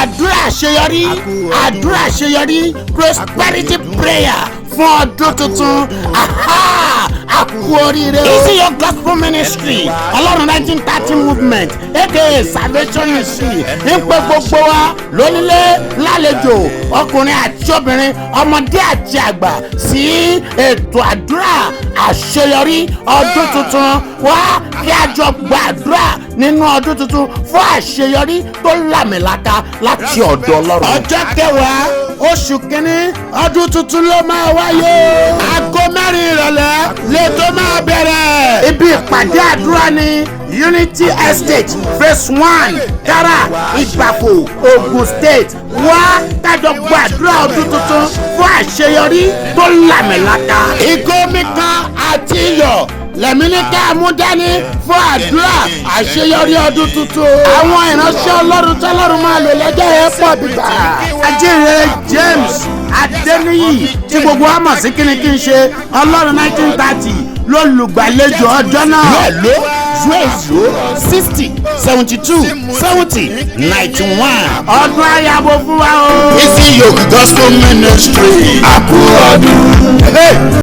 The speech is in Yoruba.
Àdúrà àṣeyọrí, àdúrà àṣeyọrí, prosperity prayer fún ọdún tuntun. Àkú oríire. Easy Your Gospel Ministry Ọlọ́run 1930 movement aka Salvation Ministry ń pe gbogbo wa lónílé lálejò ọkùnrin àti obìnrin ọmọdé àti àgbà sí ètò àdúrà àṣeyọrí ọdún tuntun. Wá kí a jọ gbàdúrà nínú ọdún tuntun fún àṣeyọrí tó lámìlaka láti ọ̀dọ̀ Ọlọ́run. Ọjọ́ 10 oṣù kínní ọdún tuntun ló máa wáyé. Aago 4 ìrọ̀lẹ́ lẹ́tọ́ máa bẹ̀rẹ̀. Ibi ìpàdé àdúrà ní Unity Estate phase 1 Kara Ìbàfò Ogun State. Wá kájọ gbàdúrà ọdún tuntun fún àṣeyọrí tó lámìlaka. Ìgò omi kan àti iyọ̀ lẹ́mí ní ká mú dání fún àdúrà àṣeyọrí ọdún tuntun. Àwọn ìránṣẹ́ Ọlọ́run tọ́lọ́run máa lò lọ́jọ́ yẹn pọ̀ bíbá. Ajínrere James Adeniyi tí gbogbo wa mọ̀ sí kíni kí n ṣe Ọlọ́run 1930 lólùgbàlejò ọjọ́ náà. Ló 08060727091. Ọdún ayabo fún wa o. Easy Your Gospel Ministry. Àkú ọdún.